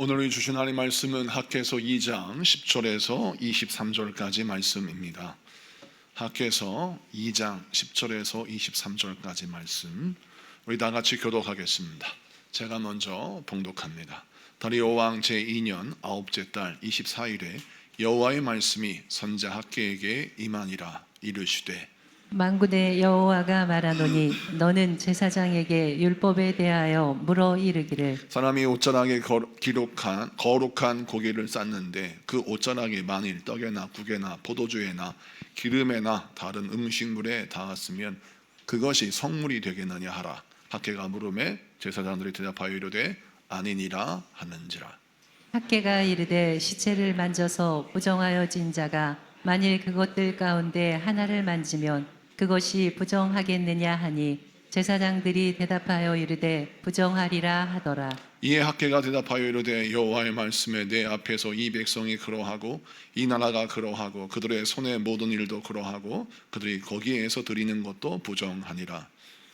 오늘 주신 하나님 말씀은 학개서 2장 10절에서 23절까지 말씀입니다. 학개서 2장 10절에서 23절까지 말씀, 우리 다 같이 교독하겠습니다. 제가 먼저 봉독합니다. 다리오 왕 제2년 아홉째 달 24일에 여호와의 말씀이 선지자 학개에게 임하니라. 이르시되 만군의 여호와가 말하노니 너는 제사장에게 율법에 대하여 물어 이르기를 사람이 옷자락에 거룩한 고기를 쌓는데 그 옷자락이 만일 떡에나 국에나 포도주에나 기름에나 다른 음식물에 닿았으면 그것이 성물이 되겠느냐 하라. 학개가 물음에 제사장들이 대답하여 이르되 아니니라 하는지라. 학개가 이르되 시체를 만져서 부정하여진 자가 만일 그것들 가운데 하나를 만지면 그것이 부정하겠느냐 하니 제사장들이 대답하여 이르되 부정하리라 하더라. 이에 학개가 대답하여 이르되 여호와의 말씀에 내 앞에서 이 백성이 그러하고 이 나라가 그러하고 그들의 손의 모든 일도 그러하고 그들이 거기에서 드리는 것도 부정하니라.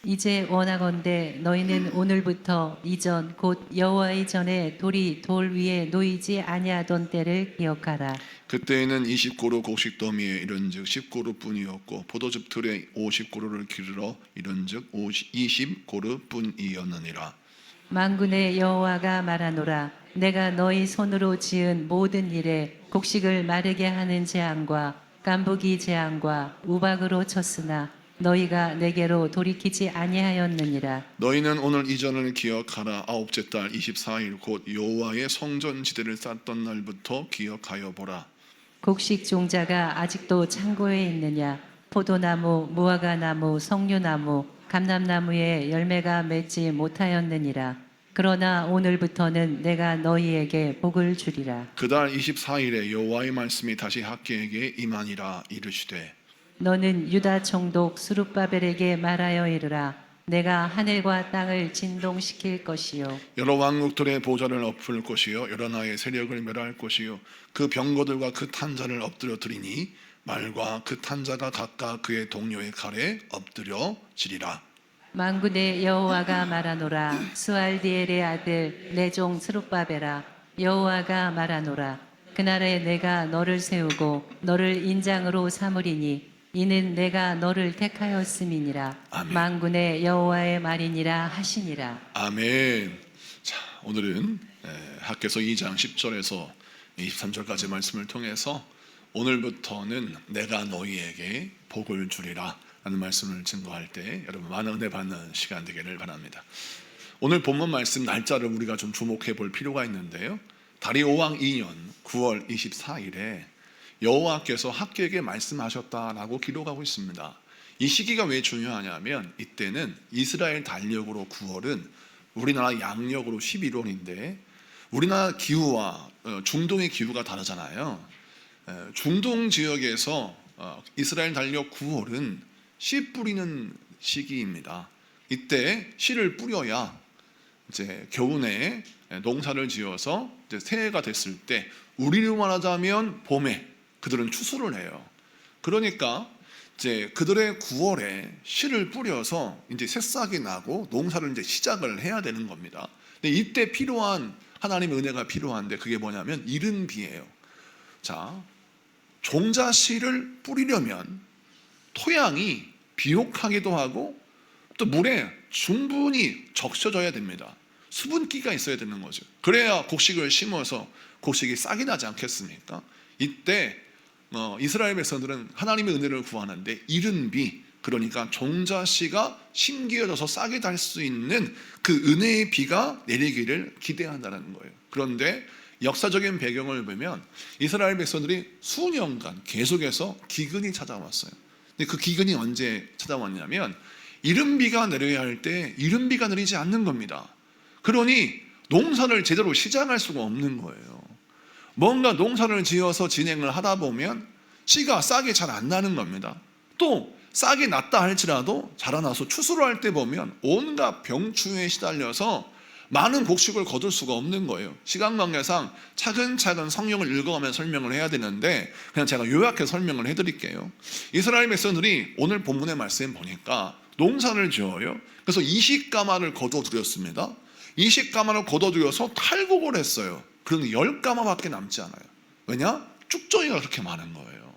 이제 원하건대 너희는 오늘부터 이전 곧 여호와의 전에 돌이 돌 위에 놓이지 아니하던 때를 기억하라. 그때에는 20고루 곡식더미에 이른즉 10고루뿐이었고 포도즙 틀에 50고루를 기르러 이른즉 20고루뿐이었느니라. 만군의 여호와가 말하노라. 내가 너희 손으로 지은 모든 일에 곡식을 마르게 하는 재앙과 깐부기 재앙과 우박으로 쳤으나 너희가 내게로 돌이키지 아니하였느니라. 너희는 오늘 이전을 기억하라. 아홉째 달 24일 곧 여호와의 성전 지대를 쌓던 날부터 기억하여 보라. 곡식 종자가 아직도 창고에 있느냐? 포도나무, 무화과나무, 석류나무, 감람나무에 열매가 맺지 못하였느니라. 그러나 오늘부터는 내가 너희에게 복을 주리라. 그달 24일에 여호와의 말씀이 다시 학개에게 임하니라. 이르시되 너는 유다 총독 스룹바벨에게 말하여 이르라. 내가 하늘과 땅을 진동시킬 것이요 여러 왕국들의 보좌를 엎을 것이요 여러 나라의 세력을 멸할 것이요 그 병거들과 그 탄자를 엎드려뜨리니 말과 그 탄자가 각각 그의 동료의 칼에 엎드려지리라. 만군의 여호와가 말하노라. 스알디엘의 아들 내 종 스룹바벨아, 여호와가 말하노라. 그날에 내가 너를 세우고 너를 인장으로 삼으리니 이는 내가 너를 택하였음이니라. 아멘. 만군의 여호와의 말이니라 하시니라. 아멘. 자, 오늘은 학개서 2장 10절에서 23절까지 말씀을 통해서 오늘부터는 내가 너희에게 복을 주리라 라는 말씀을 증거할 때 여러분 많은 은혜 받는 시간 되기를 바랍니다. 오늘 본문 말씀 날짜를 우리가 좀 주목해 볼 필요가 있는데요. 다리오 왕 2년 9월 24일에 여호와께서 학개에게 말씀하셨다라고 기록하고 있습니다. 이 시기가 왜 중요하냐면 이때는 이스라엘 달력으로 9월은 우리나라 양력으로 11월인데 우리나라 기후와 중동의 기후가 다르잖아요. 중동 지역에서 이스라엘 달력 9월은 씨 뿌리는 시기입니다. 이때 씨를 뿌려야 이제 겨우내 농사를 지어서 이제 새해가 됐을 때 우리로 말하자면 봄에 그들은 추수를 해요. 그러니까 이제 그들의 9월에 씨를 뿌려서 이제 새싹이 나고 농사를 이제 시작을 해야 되는 겁니다. 근데 이때 필요한 하나님의 은혜가 필요한데 그게 뭐냐면 이른 비예요. 자, 종자 씨를 뿌리려면 토양이 비옥하기도 하고 또 물에 충분히 적셔져야 됩니다. 수분기가 있어야 되는 거죠. 그래야 곡식을 심어서 곡식이 싹이 나지 않겠습니까? 이때 이스라엘 백성들은 하나님의 은혜를 구하는데 이른 비, 그러니까 종자씨가 심기어져서 싹이 달 수 있는 그 은혜의 비가 내리기를 기대한다는 거예요. 그런데 역사적인 배경을 보면 이스라엘 백성들이 수년간 계속해서 기근이 찾아왔어요. 근데 그 기근이 언제 찾아왔냐면 이른 비가 내려야 할 때 이른 비가 내리지 않는 겁니다. 그러니 농사를 제대로 시작할 수가 없는 거예요. 뭔가 농사를 지어서 진행을 하다 보면 씨가 싹이 잘 안 나는 겁니다. 또 싹이 났다 할지라도 자라나서 추수를 할 때 보면 온갖 병충해에 시달려서 많은 곡식을 거둘 수가 없는 거예요. 시간 관계상 차근차근 성경을 읽어가면서 설명을 해야 되는데 그냥 제가 요약해서 설명을 해드릴게요. 이스라엘 백성들이 오늘 본문의 말씀 보니까 농사를 지어요. 그래서 이식가마를 거둬들였습니다. 20가마를 걷어들여서 탈곡을 했어요. 그런데 10가마밖에 남지 않아요. 왜냐? 쭉정이가 그렇게 많은 거예요.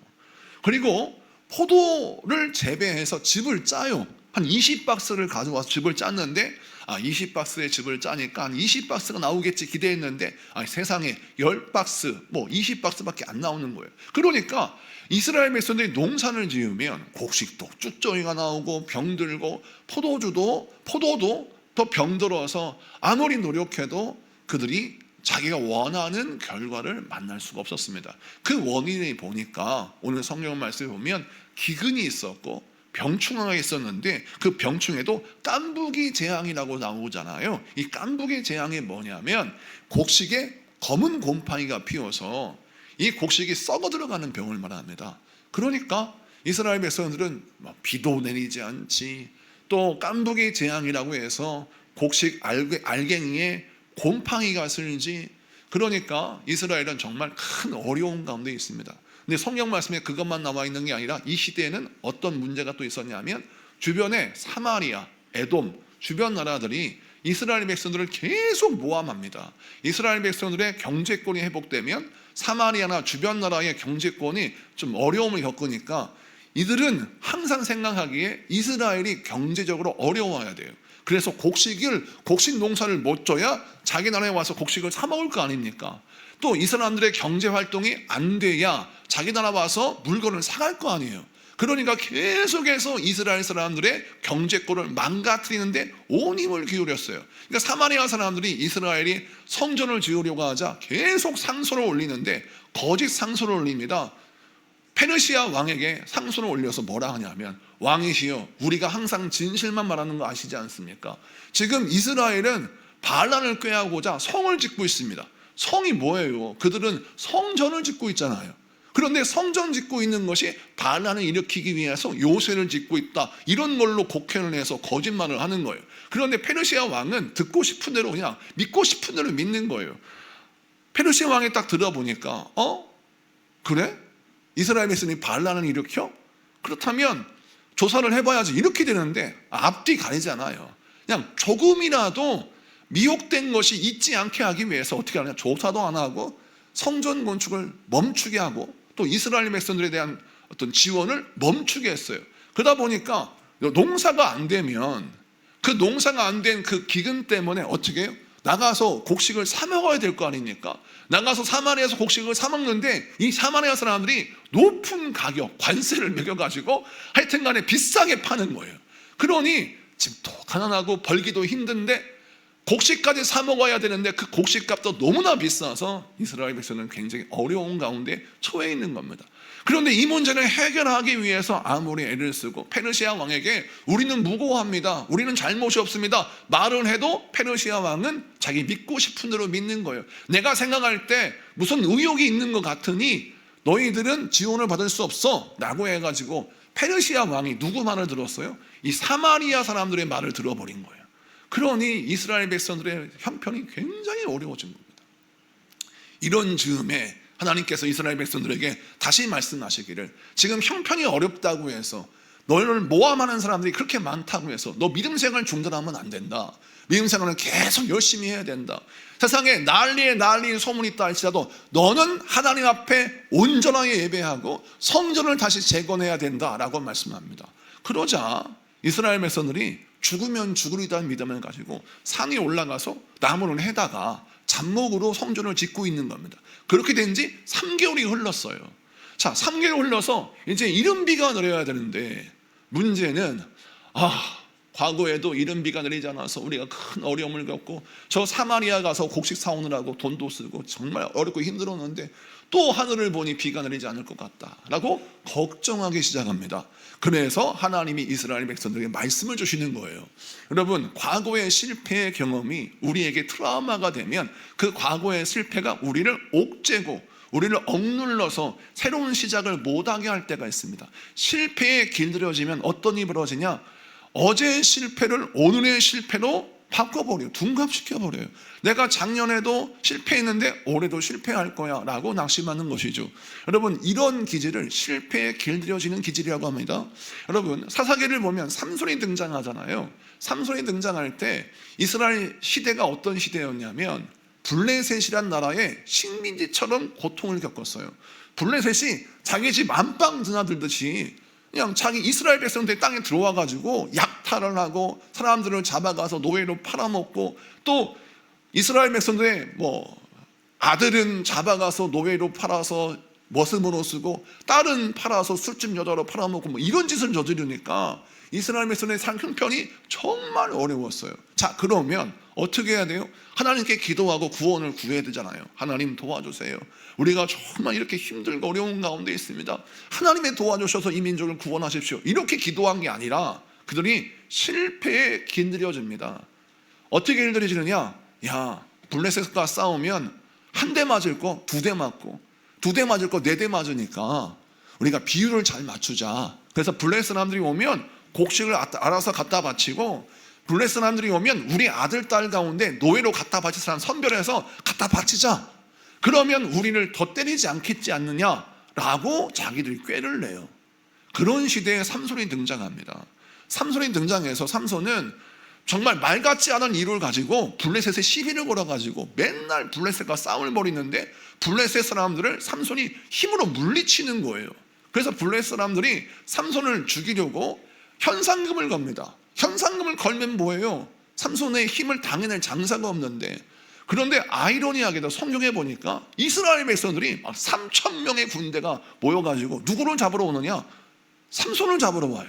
그리고 포도를 재배해서 즙을 짜요. 한 20박스를 가져와서 즙을 짰는데 20박스의 즙을 짜니까 한 20박스가 나오겠지 기대했는데 세상에 10박스, 20박스밖에 안 나오는 거예요. 그러니까 이스라엘 백성들이 농사를 지으면 곡식도 쭉정이가 나오고 병들고 포도도 더 병들어서 아무리 노력해도 그들이 자기가 원하는 결과를 만날 수가 없었습니다. 그 원인이 보니까 오늘 성경 말씀을 보면 기근이 있었고 병충해가 있었는데 그 병충해도 깐부기 재앙이라고 나오잖아요. 이 깐부기 재앙이 뭐냐면 곡식에 검은 곰팡이가 피어서 이 곡식이 썩어 들어가는 병을 말합니다. 그러니까 이스라엘 백성들은 비도 내리지 않지, 또 깐부기 재앙이라고 해서 곡식 알갱이에 곰팡이가 슬지, 그러니까 이스라엘은 정말 큰 어려운 가운데 있습니다. 근데 성경 말씀에 그것만 나와 있는 게 아니라 이 시대에는 어떤 문제가 또 있었냐면 주변에 사마리아, 에돔 주변 나라들이 이스라엘 백성들을 계속 모함합니다. 이스라엘 백성들의 경제권이 회복되면 사마리아나 주변 나라의 경제권이 좀 어려움을 겪으니까 이들은 항상 생각하기에 이스라엘이 경제적으로 어려워야 돼요. 그래서 곡식 농사를 못 져야 자기 나라에 와서 곡식을 사 먹을 거 아닙니까? 또 이 사람들의 경제 활동이 안 돼야 자기 나라 와서 물건을 사갈 거 아니에요. 그러니까 계속해서 이스라엘 사람들의 경제권을 망가뜨리는데 온 힘을 기울였어요. 그러니까 사마리아 사람들이 이스라엘이 성전을 지으려고 하자 계속 상소를 올리는데 거짓 상소를 올립니다. 페르시아 왕에게 상소를 올려서 뭐라 하냐면, 왕이시여, 우리가 항상 진실만 말하는 거 아시지 않습니까? 지금 이스라엘은 바알란을 꾀하고자 성을 짓고 있습니다. 성이 뭐예요? 그들은 성전을 짓고 있잖아요. 그런데 성전 짓고 있는 것이 바알란을 일으키기 위해서 요새를 짓고 있다, 이런 걸로 곡해를 해서 거짓말을 하는 거예요. 그런데 페르시아 왕은 듣고 싶은 대로 그냥 믿고 싶은 대로 믿는 거예요. 페르시아 왕이 딱 들어보니까 그래? 이스라엘 백성이 바알란을 일으켜? 그렇다면 조사를 해봐야지, 이렇게 되는데 앞뒤 가리잖아요. 그냥 조금이라도 미혹된 것이 있지 않게 하기 위해서 어떻게 하냐, 조사도 안 하고 성전 건축을 멈추게 하고 또 이스라엘 백성들에 대한 어떤 지원을 멈추게 했어요. 그러다 보니까 농사가 안 되면 그 농사가 안 된 그 기근 때문에 어떻게 해요? 나가서 곡식을 사 먹어야 될 거 아닙니까? 나가서 사마리아에서 곡식을 사 먹는데 이 사마리아 사람들이 높은 가격, 관세를 매겨가지고 하여튼 간에 비싸게 파는 거예요. 그러니 지금 또 가난하고 벌기도 힘든데 곡식까지 사 먹어야 되는데 그 곡식값도 너무나 비싸서 이스라엘 백성은 굉장히 어려운 가운데 처해 있는 겁니다. 그런데 이 문제를 해결하기 위해서 아무리 애를 쓰고 페르시아 왕에게 우리는 무고합니다, 우리는 잘못이 없습니다 말을 해도 페르시아 왕은 자기 믿고 싶은 대로 믿는 거예요. 내가 생각할 때 무슨 의욕이 있는 것 같으니 너희들은 지원을 받을 수 없어 라고 해가지고 페르시아 왕이 누구 말을 들었어요? 이 사마리아 사람들의 말을 들어버린 거예요. 그러니 이스라엘 백성들의 형편이 굉장히 어려워진 겁니다. 이런 즈음에 하나님께서 이스라엘 백성들에게 다시 말씀하시기를, 지금 형편이 어렵다고 해서 너희를 모함하는 사람들이 그렇게 많다고 해서 너 믿음 생활 중단하면 안 된다. 믿음 생활은 계속 열심히 해야 된다. 세상에 난리에 소문이 있다 할지라도 너는 하나님 앞에 온전하게 예배하고 성전을 다시 재건해야 된다라고 말씀합니다. 그러자 이스라엘 백성들이 죽으면 죽으리다는 믿음을 가지고 산에 올라가서 나무를 해다가 잡목으로 성전을 짓고 있는 겁니다. 그렇게 된 지 3개월이 흘렀어요. 자, 3개월 흘러서 이제 이른비가 내려야 되는데 문제는 과거에도 이른비가 내리지 않아서 우리가 큰 어려움을 겪고 저 사마리아 가서 곡식 사오느라고 돈도 쓰고 정말 어렵고 힘들었는데 또 하늘을 보니 비가 내리지 않을 것 같다라고 걱정하기 시작합니다. 그래서 하나님이 이스라엘 백성들에게 말씀을 주시는 거예요. 여러분, 과거의 실패의 경험이 우리에게 트라우마가 되면 그 과거의 실패가 우리를 옥죄고 우리를 억눌러서 새로운 시작을 못하게 할 때가 있습니다. 실패에 길들여지면 어떤 일이 벌어지냐, 어제의 실패를 오늘의 실패로 바꿔버려요. 둔갑시켜버려요. 내가 작년에도 실패했는데 올해도 실패할 거야 라고 낙심하는 것이죠. 여러분, 이런 기질을 실패에 길들여지는 기질이라고 합니다. 여러분, 사사기를 보면 삼손이 등장하잖아요. 삼손이 등장할 때 이스라엘 시대가 어떤 시대였냐면 블레셋이란 나라의 식민지처럼 고통을 겪었어요. 블레셋이 자기 집 안방 드나들듯이 그냥 자기 이스라엘 백성들 땅에 들어와 가지고 약탈을 하고 사람들을 잡아가서 노예로 팔아먹고, 또 이스라엘 백성들의 아들은 잡아가서 노예로 팔아서 머슴으로 쓰고 딸은 팔아서 술집 여자로 팔아먹고 이런 짓을 저지르니까 이스라엘 백성의 살 형편이 정말 어려웠어요. 자, 그러면 어떻게 해야 돼요? 하나님께 기도하고 구원을 구해야 되잖아요. 하나님 도와주세요. 우리가 정말 이렇게 힘들고 어려운 가운데 있습니다. 하나님의 도와주셔서 이 민족을 구원하십시오. 이렇게 기도한 게 아니라 그들이 실패에 길들여집니다. 어떻게 길들여지느냐? 야, 블레셋과 싸우면 한 대 맞을 거 두 대 맞고, 두 대 맞을 거 네 대 맞으니까 우리가 비율을 잘 맞추자. 그래서 블레셋 사람들이 오면 곡식을 알아서 갖다 바치고, 블레셋 사람들이 오면 우리 아들 딸 가운데 노예로 갖다 바칠 사람 선별해서 갖다 바치자. 그러면 우리를 더 때리지 않겠지 않느냐라고 자기들이 꾀를 내요. 그런 시대에 삼손이 등장합니다. 삼손이 등장해서 삼손은 정말 말 같지 않은 이유를 가지고 블레셋에 시비를 걸어가지고 맨날 블레셋과 싸움을 벌이는데 블레셋 사람들을 삼손이 힘으로 물리치는 거예요. 그래서 블레셋 사람들이 삼손을 죽이려고 현상금을 겁니다. 현상금을 걸면 뭐예요? 삼손의 힘을 당해낼 장사가 없는데, 그런데 아이러니하게도 성경에 보니까 이스라엘 백성들이 막 3,000명의 군대가 모여가지고 누구를 잡으러 오느냐? 삼손을 잡으러 와요.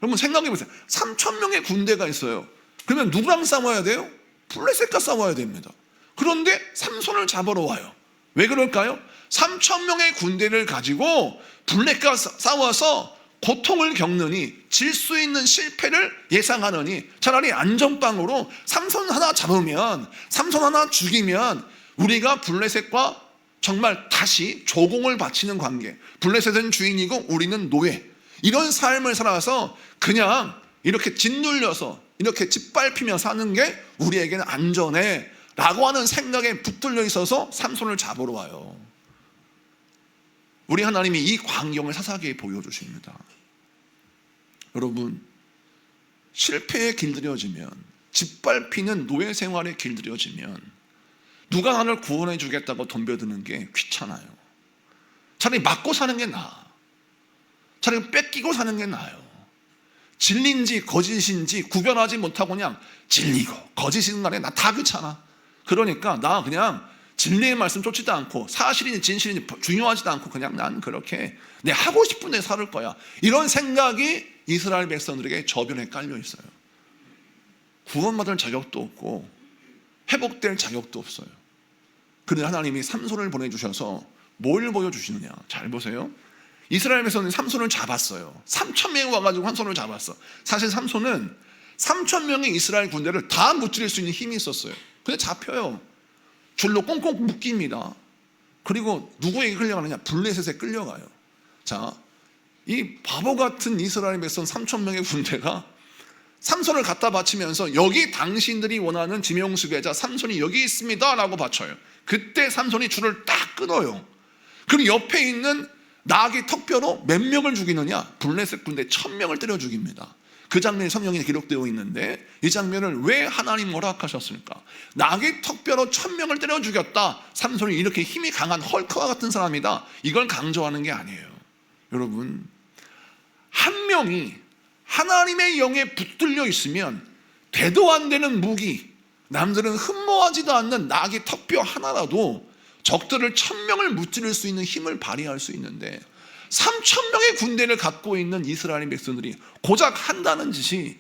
여러분 생각해 보세요. 3,000명의 군대가 있어요. 그러면 누구랑 싸워야 돼요? 블레셋과 싸워야 됩니다. 그런데 삼손을 잡으러 와요. 왜 그럴까요? 3,000명의 군대를 가지고 블레셋과 싸워서 고통을 겪느니, 질 수 있는 실패를 예상하느니 차라리 안전빵으로 삼손 하나 잡으면, 삼손 하나 죽이면 우리가 블레셋과 정말 다시 조공을 바치는 관계, 블레셋은 주인이고 우리는 노예, 이런 삶을 살아서 그냥 이렇게 짓눌려서 이렇게 짓밟히며 사는 게 우리에게는 안전해 라고 하는 생각에 붙들려 있어서 삼손을 잡으러 와요. 우리 하나님이 이 광경을 사사기에 보여주십니다. 여러분, 실패에 길들여지면, 짓밟히는 노예 생활에 길들여지면 누가 나를 구원해 주겠다고 덤벼드는 게 귀찮아요. 차라리 맞고 사는 게 나아. 차라리 뺏기고 사는 게 나아요. 진리인지 거짓인지 구별하지 못하고 그냥 진리고 거짓인 간에 나 다 귀찮아. 그러니까 나 그냥 진리의 말씀 쫓지도 않고 사실인지 진실인지 중요하지도 않고 그냥 난 그렇게 내 하고 싶은 데 살을 거야. 이런 생각이 이스라엘 백성들에게 저변에 깔려 있어요. 구원받을 자격도 없고 회복될 자격도 없어요. 그런데 하나님이 삼손을 보내주셔서 뭘 보여주시느냐? 잘 보세요. 이스라엘 백성은 삼손을 잡았어요. 3,000명이 와가지고 삼손을 잡았어. 사실 삼손은 3,000명의 이스라엘 군대를 다 무찌를 수 있는 힘이 있었어요. 근데 잡혀요. 줄로 꽁꽁 묶입니다. 그리고 누구에게 끌려가느냐? 블레셋에 끌려가요. 자, 이 바보 같은 이스라엘 백성 3,000명의 군대가 삼손을 갖다 바치면서 여기 당신들이 원하는 지명수배자 삼손이 여기 있습니다 라고 바쳐요. 그때 삼손이 줄을 딱 끊어요. 그리고 옆에 있는 나귀 턱뼈로 몇 명을 죽이느냐? 블레셋 군대 1,000명을 때려 죽입니다. 그 장면이 성경에 기록되어 있는데, 이 장면을 왜 하나님 허락하셨을까? 나귀 턱뼈로 1,000명을 때려 죽였다. 삼손이 이렇게 힘이 강한 헐크와 같은 사람이다. 이걸 강조하는 게 아니에요. 여러분, 한 명이 하나님의 영에 붙들려 있으면 되도 안 되는 무기, 남들은 흠모하지도 않는 나귀 턱뼈 하나라도 적들을 1,000명을 무찌를 수 있는 힘을 발휘할 수 있는데, 3,000명의 군대를 갖고 있는 이스라엘 백성들이 고작 한다는 짓이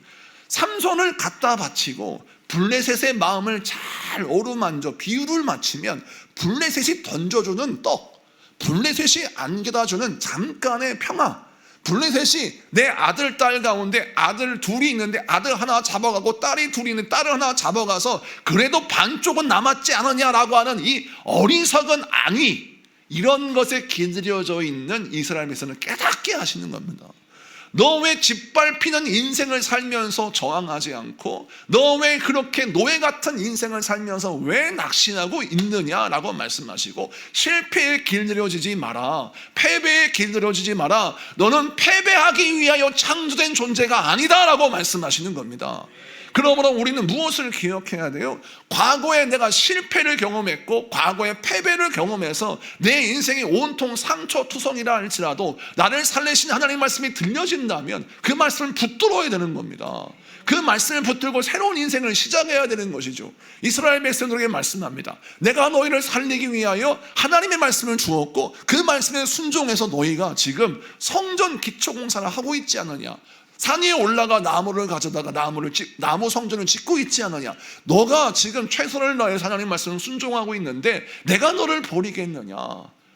삼손을 갖다 바치고 블레셋의 마음을 잘 어루만져 비율을 맞추면 블레셋이 던져주는 떡, 블레셋이 안겨다주는 잠깐의 평화, 블레셋이 내 아들 딸 가운데 아들 둘이 있는데 아들 하나 잡아가고 딸이 둘이 있는데 딸을 하나 잡아가서 그래도 반쪽은 남았지 않느냐라고 하는 이 어리석은 앙이, 이런 것에 길들여져 있는 이스라엘 백성을 깨닫게 하시는 겁니다. 너 왜 짓밟히는 인생을 살면서 저항하지 않고 너 왜 그렇게 노예 같은 인생을 살면서 왜 낙심하고 있느냐라고 말씀하시고, 실패에 길들여지지 마라, 패배에 길들여지지 마라, 너는 패배하기 위하여 창조된 존재가 아니다라고 말씀하시는 겁니다. 그러므로 우리는 무엇을 기억해야 돼요? 과거에 내가 실패를 경험했고 과거에 패배를 경험해서 내 인생이 온통 상처투성이라 할지라도 나를 살리신 하나님의 말씀이 들려진다면 그 말씀을 붙들어야 되는 겁니다. 그 말씀을 붙들고 새로운 인생을 시작해야 되는 것이죠. 이스라엘 백성들에게 말씀합니다. 내가 너희를 살리기 위하여 하나님의 말씀을 주었고 그 말씀에 순종해서 너희가 지금 성전 기초공사를 하고 있지 않느냐, 산 위에 올라가 나무를 가져다가 나무 성전을 짓고 있지 않느냐, 너가 지금 최선을 다해서 하나님 말씀을 순종하고 있는데 내가 너를 버리겠느냐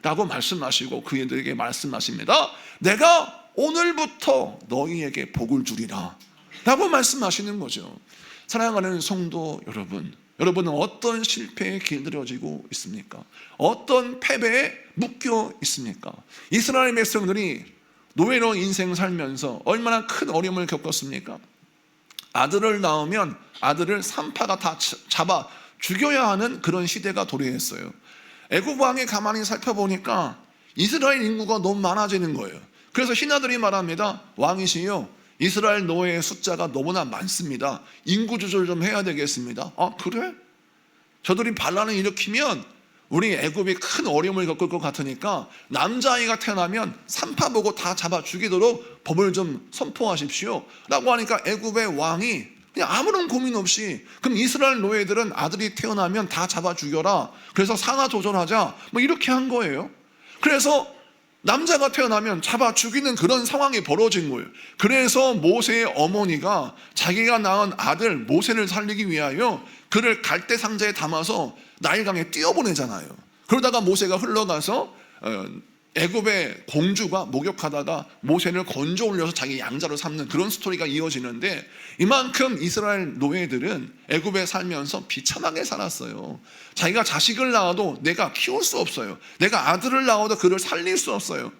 라고 말씀하시고 그들에게 말씀하십니다. 내가 오늘부터 너희에게 복을 주리라 라고 말씀하시는 거죠. 사랑하는 성도 여러분, 여러분은 어떤 실패에 길들여지고 있습니까? 어떤 패배에 묶여 있습니까? 이스라엘 백성들이 노예로 인생 살면서 얼마나 큰 어려움을 겪었습니까? 아들을 낳으면 아들을 산파가 다 잡아 죽여야 하는 그런 시대가 도래했어요. 애굽 왕이 가만히 살펴보니까 이스라엘 인구가 너무 많아지는 거예요. 그래서 신하들이 말합니다. 왕이시여, 이스라엘 노예의 숫자가 너무나 많습니다. 인구 조절 좀 해야 되겠습니다. 아, 그래? 저들이 반란을 일으키면 우리 애굽이 큰 어려움을 겪을 것 같으니까 남자아이가 태어나면 산파 보고 다 잡아 죽이도록 법을 좀 선포하십시오 라고 하니까 애굽의 왕이 그냥 아무런 고민 없이, 그럼 이스라엘 노예들은 아들이 태어나면 다 잡아 죽여라, 그래서 상하 조절하자, 뭐 이렇게 한 거예요. 그래서 남자가 태어나면 잡아 죽이는 그런 상황이 벌어진 거예요. 그래서 모세의 어머니가 자기가 낳은 아들 모세를 살리기 위하여 그를 갈대 상자에 담아서 나일강에 띄어보내잖아요. 그러다가 모세가 흘러가서 애굽의 공주가 목욕하다가 모세를 건져 올려서 자기 양자로 삼는 그런 스토리가 이어지는데, 이만큼 이스라엘 노예들은 애굽에 살면서 비참하게 살았어요. 자기가 자식을 낳아도 내가 키울 수 없어요. 내가 아들을 낳아도 그를 살릴 수 없어요.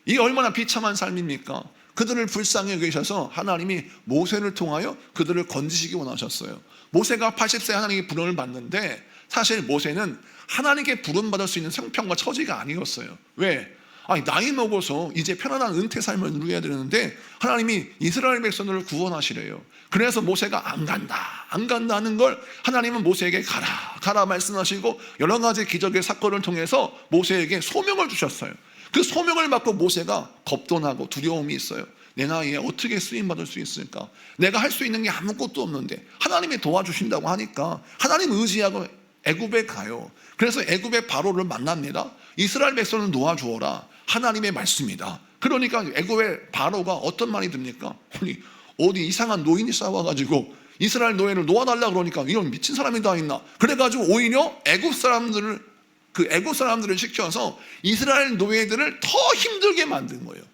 이게 얼마나 비참한 삶입니까? 그들을 불쌍히 여기셔서 하나님이 모세를 통하여 그들을 건지시기 원하셨어요. 모세가 80세 하나님께 부름을 받는데 사실 모세는 하나님께 부름받을 수 있는 형편과 처지가 아니었어요. 왜? 아니, 나이 먹어서 이제 편안한 은퇴 삶을 누려야 되는데 하나님이 이스라엘 백성들을 구원하시래요. 그래서 모세가 안 간다 하는 걸 하나님은 모세에게 가라 말씀하시고 여러 가지 기적의 사건을 통해서 모세에게 소명을 주셨어요. 그 소명을 받고 모세가 겁도 나고 두려움이 있어요. 내 나이에 어떻게 쓰임받을 수 있을까? 내가 할 수 있는 게 아무것도 없는데 하나님이 도와주신다고 하니까 하나님 의지하고 애굽에 가요. 그래서 애굽의 바로를 만납니다. 이스라엘 백성을 놓아주어라, 하나님의 말씀이다. 그러니까 애굽의 바로가 어떤 말이 듭니까? 아니, 어디 이상한 노인이 싸워가지고 이스라엘 노예를 놓아달라 그러니까 이런 미친 사람이 다 있나? 그래가지고 오히려 애굽 사람들을 시켜서 이스라엘 노예들을 더 힘들게 만든 거예요.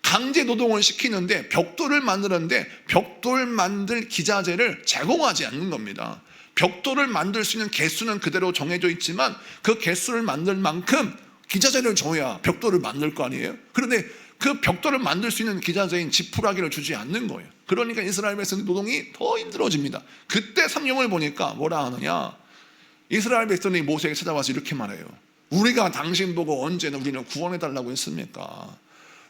강제 노동을 시키는데 벽돌을 만드는데 벽돌 만들 기자재를 제공하지 않는 겁니다. 벽돌을 만들 수 있는 개수는 그대로 정해져 있지만 그 개수를 만들 만큼 기자재를 줘야 벽돌을 만들 거 아니에요? 그런데 그 벽돌을 만들 수 있는 기자재인 지푸라기를 주지 않는 거예요. 그러니까 이스라엘 백성의 노동이 더 힘들어집니다. 그때 성경을 보니까 뭐라 하느냐, 이스라엘 백성이 모세에게 찾아와서 이렇게 말해요. 우리가 당신 보고 언제나 우리는 구원해달라고 했습니까?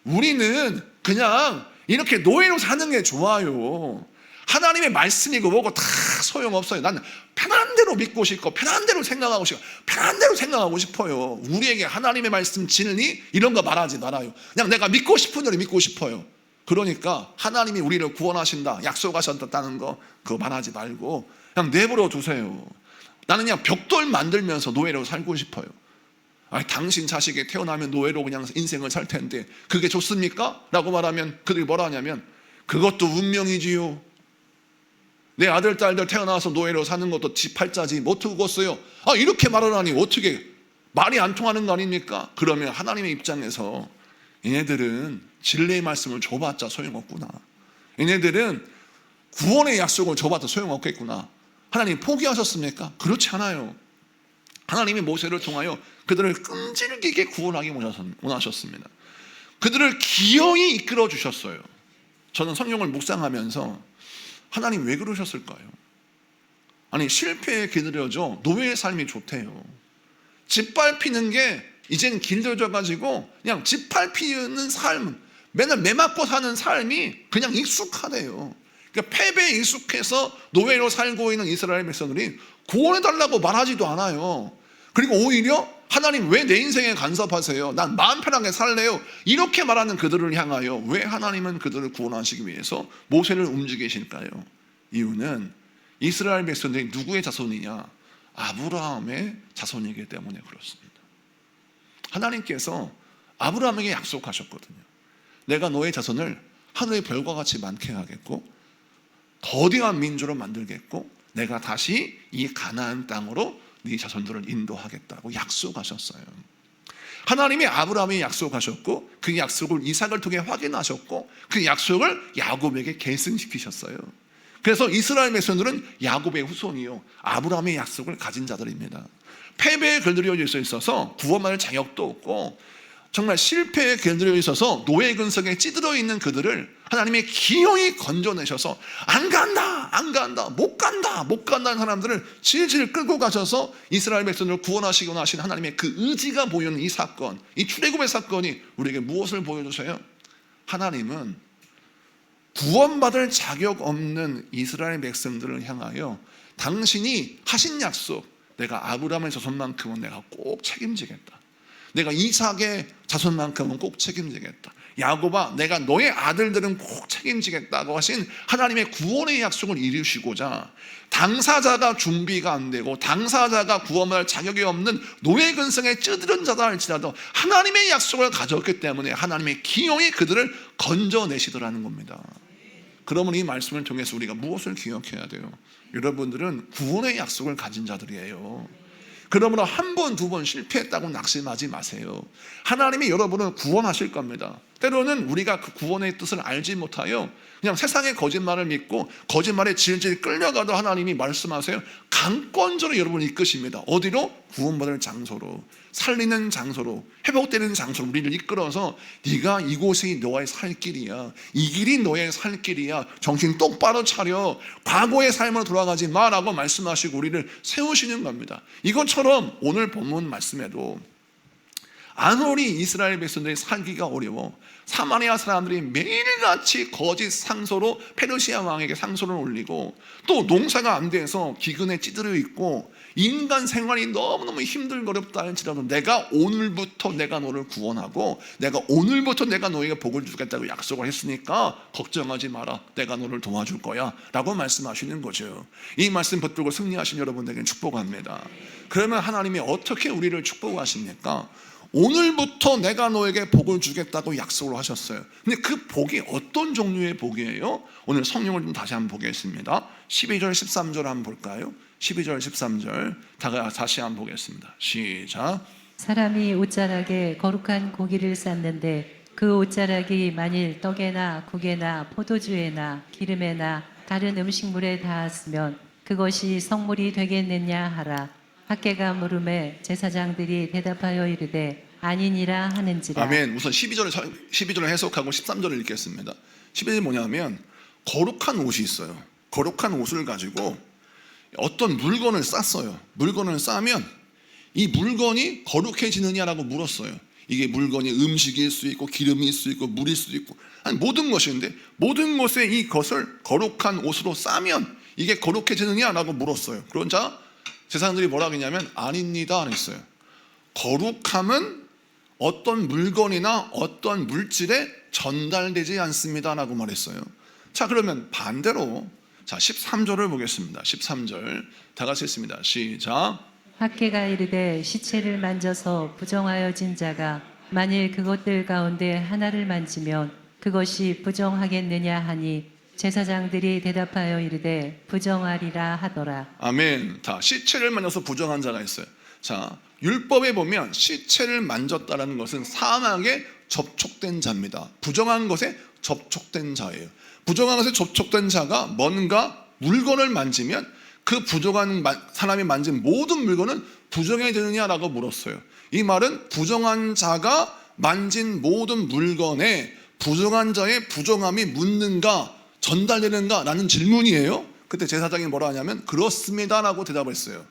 우리는 그냥 이렇게 노예로 사는 게 좋아요. 하나님의 말씀이고 뭐고 다 소용없어요. 나는 편한 대로 믿고 싶고 편한 대로 생각하고 싶고 편한 대로 생각하고 싶어요. 우리에게 하나님의 말씀 진리 이런 거 말하지 말아요. 그냥 내가 믿고 싶은 대로 믿고 싶어요. 그러니까 하나님이 우리를 구원하신다, 약속하셨다는 거 그거 말하지 말고 그냥 내버려 두세요. 나는 그냥 벽돌 만들면서 노예로 살고 싶어요. 아니, 당신 자식이 태어나면 노예로 그냥 인생을 살 텐데 그게 좋습니까? 라고 말하면 그들이 뭐라 하냐면 그것도 운명이지요. 내 아들 딸들 태어나서 노예로 사는 것도 지 팔자지 못 죽었어요. 아, 이렇게 말을 하니 어떻게 말이 안 통하는 거 아닙니까? 그러면 하나님의 입장에서 얘네들은 진리의 말씀을 줘봤자 소용없구나, 얘네들은 구원의 약속을 줘봤자 소용없겠구나. 하나님 포기하셨습니까? 그렇지 않아요. 하나님이 모세를 통하여 그들을 끈질기게 구원하기 원하셨습니다. 그들을 기어이 이끌어 주셨어요. 저는 성경을 묵상하면서 하나님 왜 그러셨을까요? 아니 실패에 기다려져 노예의 삶이 좋대요. 짓밟히는 게 이젠 길들여져 가지고 그냥 짓밟히는 삶, 맨날 매 맞고 사는 삶이 그냥 익숙하대요. 그러니까 패배에 익숙해서 노예로 살고 있는 이스라엘 백성들이 구원해달라고 말하지도 않아요. 그리고 오히려 하나님 왜 내 인생에 간섭하세요? 난 마음 편하게 살래요. 이렇게 말하는 그들을 향하여 왜 하나님은 그들을 구원하시기 위해서 모세를 움직이실까요? 이유는 이스라엘 백성들이 누구의 자손이냐? 아브라함의 자손이기 때문에 그렇습니다. 하나님께서 아브라함에게 약속하셨거든요. 내가 너의 자손을 하늘의 별과 같이 많게 하겠고 거대한 민족으로 만들겠고 내가 다시 이 가나안 땅으로 네 자손들을 인도하겠다고 약속하셨어요. 하나님이 아브라함에 약속하셨고 그 약속을 이삭을 통해 확인하셨고 그 약속을 야곱에게 계승시키셨어요. 그래서 이스라엘 백성들은 야곱의 후손이요 아브라함의 약속을 가진 자들입니다. 패배에 걸들여져 있어서 구원받을 자격도 없고 정말 실패에 걸들여 있어서 노예 근성에 찌들어 있는 그들을 하나님의 기어이 건져내셔서 안 간다 못 간다는 사람들을 질질 끌고 가셔서 이스라엘 백성들을 구원하시고나 하신 하나님의 그 의지가 보이는 이 사건, 이 출애굽의 사건이 우리에게 무엇을 보여주세요? 하나님은 구원받을 자격 없는 이스라엘 백성들을 향하여 당신이 하신 약속, 내가 아브라함의 자손만큼은 내가 꼭 책임지겠다. 내가 이삭의 자손만큼은 꼭 책임지겠다. 야곱아, 내가 너의 아들들은 꼭 책임지겠다고 하신 하나님의 구원의 약속을 이루시고자 당사자가 준비가 안 되고 당사자가 구원할 자격이 없는 노예 근성에 찌들은 자다 할지라도 하나님의 약속을 가졌기 때문에 하나님의 기용이 그들을 건져내시더라는 겁니다. 그러면 이 말씀을 통해서 우리가 무엇을 기억해야 돼요? 여러분들은 구원의 약속을 가진 자들이에요. 그러므로 한 번, 두 번 실패했다고 낙심하지 마세요. 하나님이 여러분을 구원하실 겁니다. 때로는 우리가 그 구원의 뜻을 알지 못하여 그냥 세상의 거짓말을 믿고 거짓말에 질질 끌려가도 하나님이 말씀하세요. 강권적으로 여러분을 이끄십니다. 어디로? 구원받을 장소로, 살리는 장소로, 회복되는 장소로 우리를 이끌어서 네가 이곳이 너의 살 길이야. 이 길이 너의 살 길이야. 정신 똑바로 차려. 과거의 삶으로 돌아가지 마라고 말씀하시고 우리를 세우시는 겁니다. 이것처럼 오늘 본문 말씀에도 아무리 이스라엘 백성들이 살기가 어려워 사마리아 사람들이 매일같이 거짓 상소로 페르시아 왕에게 상소를 올리고 또 농사가 안 돼서 기근에 찌들어 있고 인간 생활이 너무너무 힘들거렵다 할지라도 내가 오늘부터 내가 너를 구원하고 내가 오늘부터 내가 너에게 복을 주겠다고 약속을 했으니까 걱정하지 마라. 내가 너를 도와줄 거야 라고 말씀하시는 거죠. 이 말씀 붙들고 승리하신 여러분들에게 축복합니다. 그러면 하나님이 어떻게 우리를 축복하십니까? 오늘부터 내가 너에게 복을 주겠다고 약속을 하셨어요. 근데 그 복이 어떤 종류의 복이에요? 오늘 성령을 좀 다시 한번 보겠습니다. 12절 13절 한번 볼까요? 12절 13절 다시 한번 보겠습니다. 시작. 사람이 옷자락에 거룩한 고기를 쌌는데 그 옷자락이 만일 떡에나 국에나 포도주에나 기름에나 다른 음식물에 닿았으면 그것이 성물이 되겠느냐 하라. 학개가 물음에 제사장들이 대답하여 이르되 아니니라 하는지라. 아멘. 우선 12절을 해석하고 13절을 읽겠습니다. 12절이 뭐냐면 거룩한 옷이 있어요. 거룩한 옷을 가지고 어떤 물건을 쌌어요. 물건을 싸면 이 물건이 거룩해지느냐라고 물었어요. 이게 물건이 음식일 수 있고 기름일 수 있고 물일 수도 있고 아니 모든 것인데 모든 것에 이것을 거룩한 옷으로 싸면 이게 거룩해지느냐라고 물었어요. 그러자 제사장들이 뭐라고 했냐면 아닙니다 했어요. 거룩함은 어떤 물건이나 어떤 물질에 전달되지 않습니다라고 말했어요. 자, 그러면 반대로 자 13절을 보겠습니다. 13절 다 같이 읽습니다. 시작. 학개가 이르되 시체를 만져서 부정하여진 자가 만일 그것들 가운데 하나를 만지면 그것이 부정하겠느냐 하니 제사장들이 대답하여 이르되 부정하리라 하더라. 아멘. 자, 시체를 만져서 부정한 자가 있어요. 자, 율법에 보면 시체를 만졌다라는 것은 사망에 접촉된 자입니다. 부정한 것에 접촉된 자예요. 부정한 것에 접촉된 자가 뭔가 물건을 만지면 그 부정한 사람이 만진 모든 물건은 부정해지느냐라고 물었어요. 이 말은 부정한 자가 만진 모든 물건에 부정한 자의 부정함이 묻는가 전달되는가 라는 질문이에요. 그때 제사장이 뭐라 하냐면 그렇습니다라고 대답을 했어요.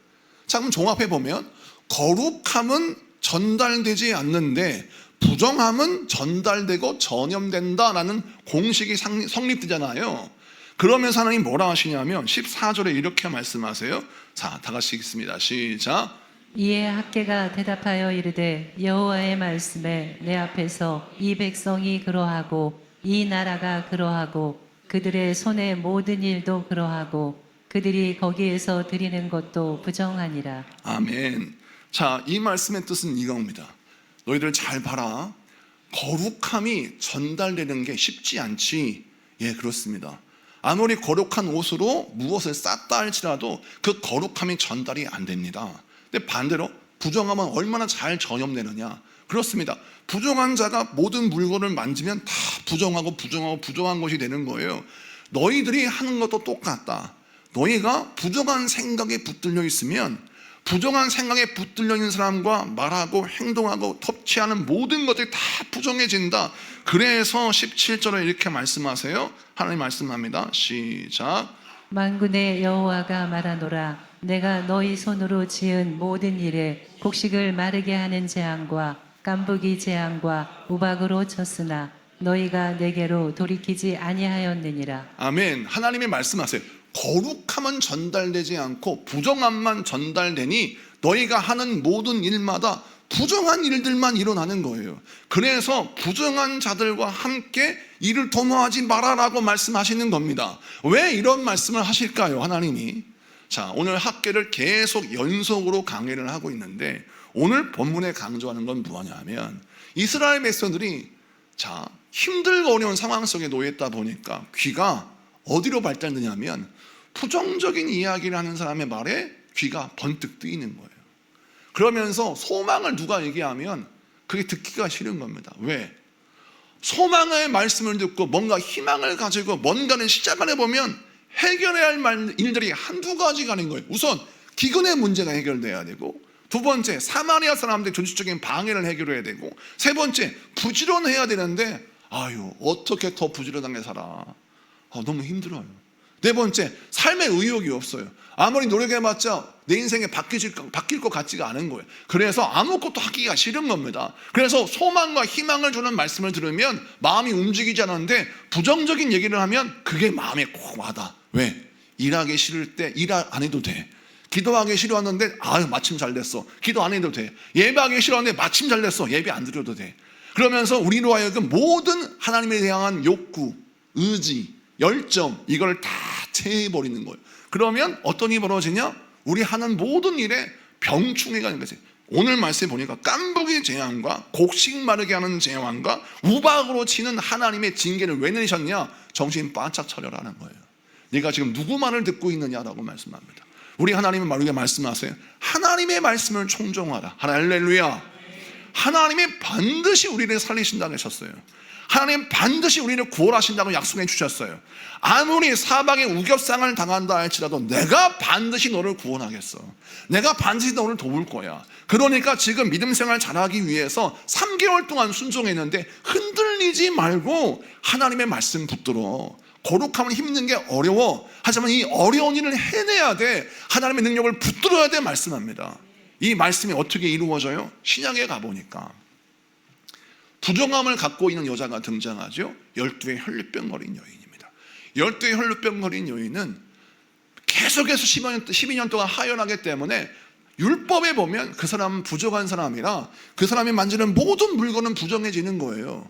자, 그럼 종합해 보면 거룩함은 전달되지 않는데 부정함은 전달되고 전염된다라는 공식이 성립되잖아요. 그러면서 하나님 뭐라 하시냐면 14절에 이렇게 말씀하세요. 자, 다 같이 읽습니다. 시작. 이에 학개가 대답하여 이르되 여호와의 말씀에 내 앞에서 이 백성이 그러하고 이 나라가 그러하고 그들의 손의 모든 일도 그러하고 그들이 거기에서 드리는 것도 부정하니라. 아멘. 자, 이 말씀의 뜻은 이겁니다. 너희들 잘 봐라. 거룩함이 전달되는 게 쉽지 않지. 예, 그렇습니다. 아무리 거룩한 옷으로 무엇을 쌌다 할지라도 그 거룩함이 전달이 안 됩니다. 근데 반대로 부정함은 얼마나 잘 전염되느냐. 그렇습니다. 부정한 자가 모든 물건을 만지면 다 부정한 것이 되는 거예요. 너희들이 하는 것도 똑같다. 너희가 부정한 생각에 붙들려 있으면 부정한 생각에 붙들려 있는 사람과 말하고 행동하고 터치하는 모든 것들이 다 부정해진다. 그래서 17절에 이렇게 말씀하세요. 하나님 말씀합니다. 시작. 만군의 여호와가 말하노라 내가 너희 손으로 지은 모든 일에 곡식을 마르게 하는 재앙과 깐부기 재앙과 우박으로 쳤으나 너희가 내게로 돌이키지 아니하였느니라. 아멘. 하나님이 말씀하세요. 거룩함은 전달되지 않고 부정함만 전달되니 너희가 하는 모든 일마다 부정한 일들만 일어나는 거예요. 그래서 부정한 자들과 함께 일을 도모하지 말아라고 말씀하시는 겁니다. 왜 이런 말씀을 하실까요, 하나님이? 자, 오늘 학계를 계속 연속으로 강의를 하고 있는데 오늘 본문에 강조하는 건 뭐냐면 이스라엘 백성들이 자, 힘들고 어려운 상황 속에 놓였다 보니까 귀가 어디로 발달되냐면 부정적인 이야기를 하는 사람의 말에 귀가 번뜩 뜨이는 거예요. 그러면서 소망을 누가 얘기하면 그게 듣기가 싫은 겁니다. 왜? 소망의 말씀을 듣고 뭔가 희망을 가지고 뭔가를 시작을 해보면 해결해야 할 일들이 한두 가지가 아닌 거예요. 우선 기근의 문제가 해결돼야 되고, 두 번째 사마리아 사람들의 전술적인 방해를 해결해야 되고, 세 번째 부지런해야 되는데 아유 어떻게 더 부지런하게 살아. 너무 힘들어요. 네 번째, 삶의 의욕이 없어요. 아무리 노력해봤자 내 인생에 바뀔 것 같지가 않은 거예요. 그래서 아무것도 하기가 싫은 겁니다. 그래서 소망과 희망을 주는 말씀을 들으면 마음이 움직이지 않는데 부정적인 얘기를 하면 그게 마음에 꼭 와닿아. 왜? 일하기 싫을 때 일 안 해도 돼. 기도하기 싫었는데 아유 마침 잘 됐어. 기도 안 해도 돼. 예배하기 싫었는데 마침 잘 됐어. 예배 안 드려도 돼. 그러면서 우리로 하여금 모든 하나님에 대한 욕구, 의지, 열정 이걸 다 채워버리는 거예요. 그러면 어떤 일이 벌어지냐? 우리 하는 모든 일에 병충해가 있는 거지. 오늘 말씀에 보니까 깐부기 재앙과 곡식 마르게 하는 재앙과 우박으로 치는 하나님의 징계를 왜 내리셨냐? 정신 바짝 차려라는 거예요. 네가 지금 누구 말을 듣고 있느냐라고 말씀합니다. 우리 하나님은 우리가 말씀하세요. 하나님의 말씀을 청종하라. 할렐루야. 하나님이 반드시 우리를 살리신다고 하셨어요. 하나님 반드시 우리를 구원하신다고 약속해 주셨어요. 아무리 사방에 우겹상을 당한다 할지라도 내가 반드시 너를 구원하겠어. 내가 반드시 너를 도울 거야. 그러니까 지금 믿음 생활 잘하기 위해서 3개월 동안 순종했는데 흔들리지 말고 하나님의 말씀 붙들어. 거룩함은 힘든 게 어려워. 하지만 이 어려운 일을 해내야 돼. 하나님의 능력을 붙들어야 돼 말씀합니다. 이 말씀이 어떻게 이루어져요? 신약에 가보니까 부정함을 갖고 있는 여자가 등장하죠. 12의 혈루병 걸린 여인입니다. 12의 혈루병 걸린 여인은 계속해서 12년 동안 하혈하기 때문에 율법에 보면 그 사람은 부정한 사람이라 그 사람이 만지는 모든 물건은 부정해지는 거예요.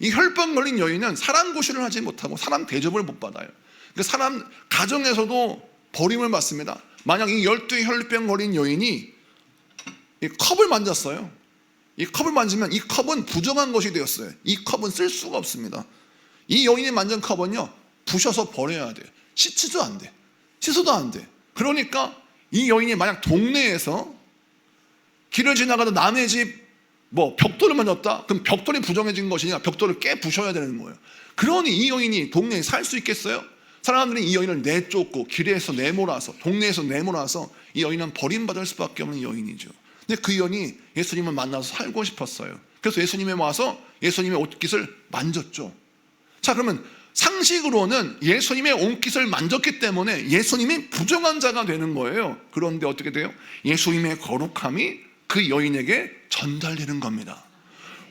이 혈병 걸린 여인은 사람 구실을 하지 못하고 사람 대접을 못 받아요. 그 사람 가정에서도 버림을 받습니다. 만약 이 12의 혈병 걸린 여인이 이 컵을 만졌어요. 이 컵을 만지면 이 컵은 부정한 것이 되었어요. 이 컵은 쓸 수가 없습니다. 이 여인이 만진 컵은요 부셔서 버려야 돼요. 씻지도 안 돼. 씻어도 안 돼. 그러니까 이 여인이 만약 동네에서 길을 지나가다 남의 집 벽돌을 만졌다? 그럼 벽돌이 부정해진 것이냐? 벽돌을 깨 부셔야 되는 거예요. 그러니 이 여인이 동네에 살 수 있겠어요? 사람들이 이 여인을 내쫓고 길에서 내몰아서 동네에서 내몰아서 이 여인은 버림받을 수밖에 없는 여인이죠. 근데 그 여인이 예수님을 만나서 살고 싶었어요. 그래서 예수님이 와서 예수님의 옷깃을 만졌죠. 자, 그러면 상식으로는 예수님의 옷깃을 만졌기 때문에 예수님이 부정한 자가 되는 거예요. 그런데 어떻게 돼요? 예수님의 거룩함이 그 여인에게 전달되는 겁니다.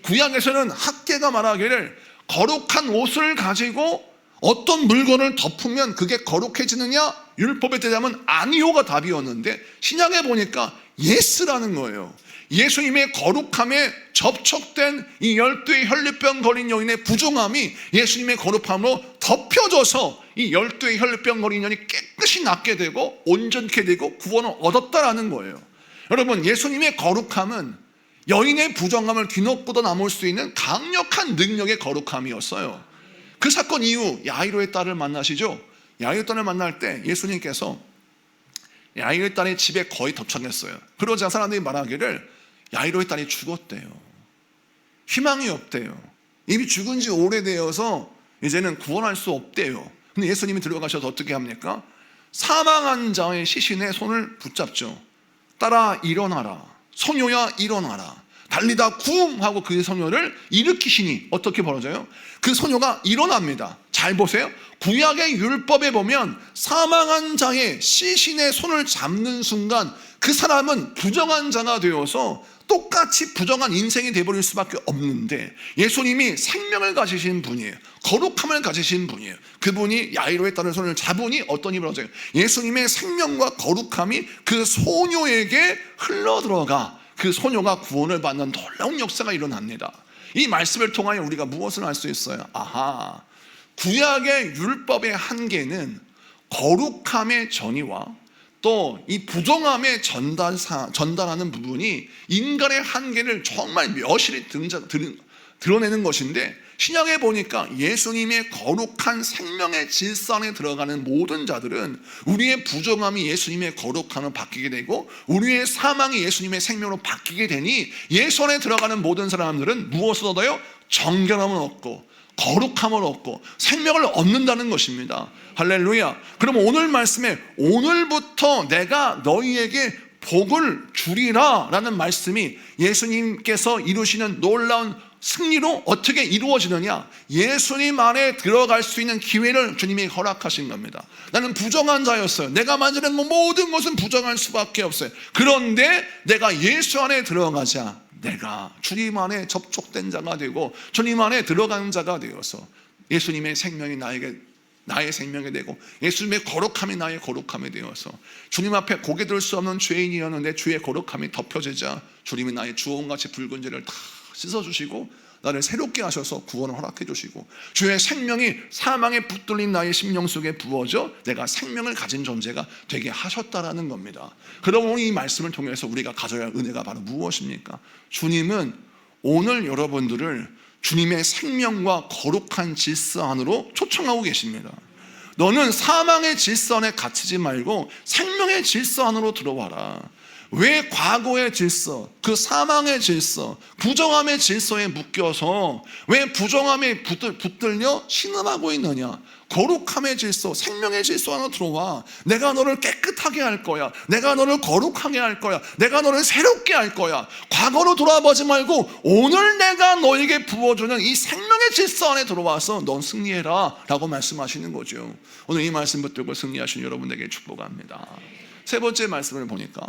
구약에서는 학계가 말하기를 거룩한 옷을 가지고 어떤 물건을 덮으면 그게 거룩해지느냐? 율법에 대자면 아니오가 답이었는데 신약에 보니까 예스라는 거예요. 예수님의 거룩함에 접촉된 이 12의 혈류병 걸린 여인의 부정함이 예수님의 거룩함으로 덮여져서 이 12의 혈류병 걸린 여인이 깨끗이 낫게 되고 온전케 되고 구원을 얻었다라는 거예요. 여러분, 예수님의 거룩함은 여인의 부정함을 뒤엎고도 남을 수 있는 강력한 능력의 거룩함이었어요. 그 사건 이후 야이로의 딸을 만나시죠. 야이로의 딸을 만날 때 예수님께서 야이로의 딸의 집에 거의 도착했어요. 그러자 사람들이 말하기를 야이로의 딸이 죽었대요. 희망이 없대요. 이미 죽은 지 오래되어서 이제는 구원할 수 없대요. 근데 예수님이 들어가셔서 어떻게 합니까? 사망한 자의 시신의 손을 붙잡죠. 딸아 일어나라. 소녀야 일어나라. 달리다 쿵 하고 그 소녀를 일으키시니 어떻게 벌어져요? 그 소녀가 일어납니다. 잘 보세요. 구약의 율법에 보면 사망한 자의 시신의 손을 잡는 순간 그 사람은 부정한 자가 되어서 똑같이 부정한 인생이 되어버릴 수밖에 없는데 예수님이 생명을 가지신 분이에요. 거룩함을 가지신 분이에요. 그분이 야이로의 딸의 손을 잡으니 어떤 일이 벌어져요? 예수님의 생명과 거룩함이 그 소녀에게 흘러들어가 그 소녀가 구원을 받는 놀라운 역사가 일어납니다. 이 말씀을 통하여 우리가 무엇을 알 수 있어요? 아하, 구약의 율법의 한계는 거룩함의 전이와 또 이 부정함의 전달하는 부분이 인간의 한계를 정말 묘실히 드러내는 것인데 신약에 보니까 예수님의 거룩한 생명의 질서 안에 들어가는 모든 자들은 우리의 부정함이 예수님의 거룩함으로 바뀌게 되고 우리의 사망이 예수님의 생명으로 바뀌게 되니 예수 안에 들어가는 모든 사람들은 무엇을 얻어요? 정결함을 얻고 거룩함을 얻고 생명을 얻는다는 것입니다. 할렐루야. 그럼 오늘 말씀에 오늘부터 내가 너희에게 복을 주리라 라는 말씀이 예수님께서 이루시는 놀라운 승리로 어떻게 이루어지느냐? 예수님 안에 들어갈 수 있는 기회를 주님이 허락하신 겁니다. 나는 부정한 자였어요. 내가 만지는 모든 것은 부정할 수밖에 없어요. 그런데 내가 예수 안에 들어가자 내가 주님 안에 접촉된 자가 되고 주님 안에 들어가는 자가 되어서 예수님의 생명이 나의 생명이 되고 예수님의 거룩함이 나의 거룩함이 되어서 주님 앞에 고개 들 수 없는 죄인이었는데 주의 거룩함이 덮여지자 주님이 나의 주홍같이 붉은 죄를 다 씻어주시고 나를 새롭게 하셔서 구원을 허락해 주시고 주의 생명이 사망에 붙들린 나의 심령 속에 부어져 내가 생명을 가진 존재가 되게 하셨다라는 겁니다. 그러면 이 말씀을 통해서 우리가 가져야 할 은혜가 바로 무엇입니까? 주님은 오늘 여러분들을 주님의 생명과 거룩한 질서 안으로 초청하고 계십니다. 너는 사망의 질서 안에 갇히지 말고 생명의 질서 안으로 들어와라. 왜 과거의 질서, 그 사망의 질서, 부정함의 질서에 묶여서 왜 부정함에 붙들려 신음하고 있느냐? 거룩함의 질서, 생명의 질서 안으로 들어와. 내가 너를 깨끗하게 할 거야. 내가 너를 거룩하게 할 거야. 내가 너를 새롭게 할 거야. 과거로 돌아보지 말고 오늘 내가 너에게 부어주는 이 생명의 질서 안에 들어와서 넌 승리해라 라고 말씀하시는 거죠. 오늘 이 말씀 붙들고 승리하신 여러분에게 축복합니다. 세 번째 말씀을 보니까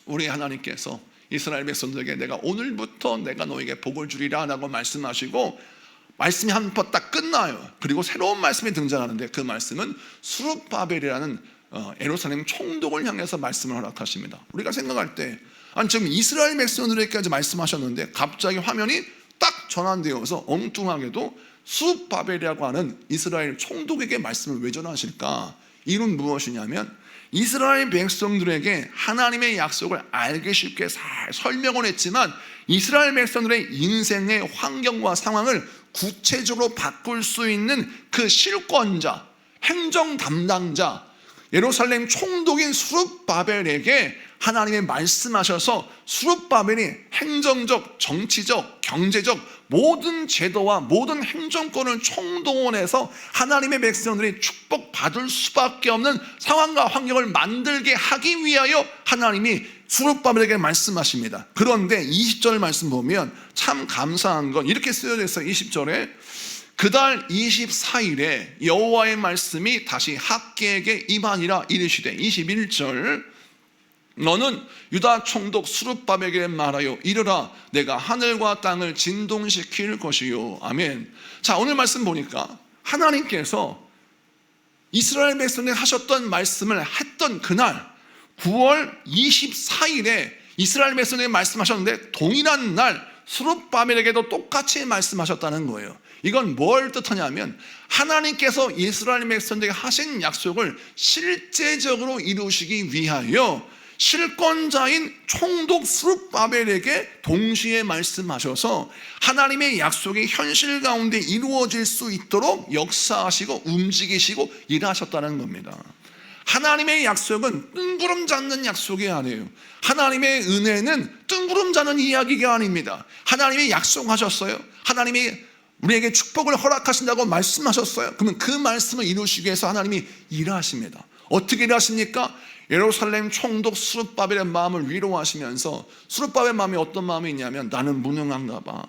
우리 하나님께서 이스라엘 백성들에게 내가 오늘부터 내가 너에게 복을 주리라 라고 말씀하시고 말씀이 한 번 딱 끝나요. 그리고 새로운 말씀이 등장하는데 그 말씀은 스룹바벨이라는 예루살렘 총독을 향해서 말씀을 허락하십니다. 우리가 생각할 때 아니 지금 이스라엘 백성들에게까지 말씀하셨는데 갑자기 화면이 딱 전환되어서 엉뚱하게도 스룹바벨이라고 하는 이스라엘 총독에게 말씀을 왜 전하실까? 이유는 무엇이냐면 이스라엘 백성들에게 하나님의 약속을 알기 쉽게 잘 설명을 했지만 이스라엘 백성들의 인생의 환경과 상황을 구체적으로 바꿀 수 있는 그 실권자, 행정 담당자, 예루살렘 총독인 스룹바벨에게 하나님이 말씀하셔서 스룹바벨이 행정적, 정치적, 경제적 모든 제도와 모든 행정권을 총동원해서 하나님의 백성들이 축복받을 수밖에 없는 상황과 환경을 만들게 하기 위하여 하나님이 스룹바벨에게 말씀하십니다. 그런데 20절 말씀 보면 참 감사한 건 이렇게 쓰여져 있어요. 20절에 그달 24일에 여호와의 말씀이 다시 학개에게 임하니라 이르시되 21절 너는 유다 총독 스룹바벨에게 말하여 이르라 내가 하늘과 땅을 진동시킬 것이요. 아멘. 자, 오늘 말씀 보니까 하나님께서 이스라엘 백성에 하셨던 말씀을 했던 그날 9월 24일에 이스라엘 백성에게 말씀하셨는데 동일한 날 스룹바벨에게도 똑같이 말씀하셨다는 거예요. 이건 뭘 뜻하냐면 하나님께서 이스라엘 백성에게 하신 약속을 실제적으로 이루시기 위하여 실권자인 총독 스룹바벨에게 동시에 말씀하셔서 하나님의 약속이 현실 가운데 이루어질 수 있도록 역사하시고 움직이시고 일하셨다는 겁니다. 하나님의 약속은 뜬구름 잡는 약속이 아니에요. 하나님의 은혜는 뜬구름 잡는 이야기가 아닙니다. 하나님이 약속하셨어요. 하나님이 우리에게 축복을 허락하신다고 말씀하셨어요. 그러면 그 말씀을 이루시기 위해서 하나님이 일하십니다. 어떻게 일하십니까? 예루살렘 총독 스룹바벨의 마음을 위로하시면서 스룹바벨의 마음이 어떤 마음이 있냐면 나는 무능한가 봐.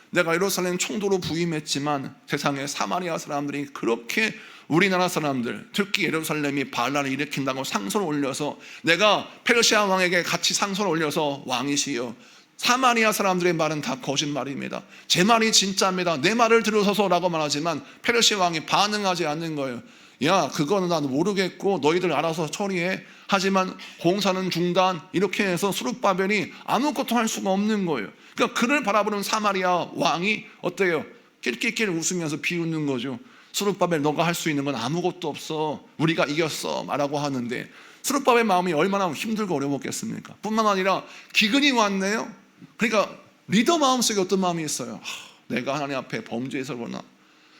내가 예루살렘 총독으로 부임했지만 세상에 사마리아 사람들이 그렇게 우리나라 사람들 특히 예루살렘이 반란을 일으킨다고 상소를 올려서 내가 페르시아 왕에게 같이 상소를 올려서 왕이시여 사마리아 사람들의 말은 다 거짓말입니다. 제 말이 진짜입니다. 내 말을 들으소서라고 말하지만 페르시아 왕이 반응하지 않는 거예요. 야, 그거는 난 모르겠고 너희들 알아서 처리해. 하지만 공사는 중단. 이렇게 해서 스룹바벨이 아무것도 할 수가 없는 거예요. 그러니까 그를 바라보는 사마리아 왕이 어때요? 낄낄낄 웃으면서 비웃는 거죠. 스룹바벨 너가 할 수 있는 건 아무것도 없어. 우리가 이겼어 라고 하는데 스룹바벨 마음이 얼마나 힘들고 어려웠겠습니까? 뿐만 아니라 기근이 왔네요. 그러니까 리더 마음속에 어떤 마음이 있어요? 내가 하나님 앞에 범죄해서 그러나?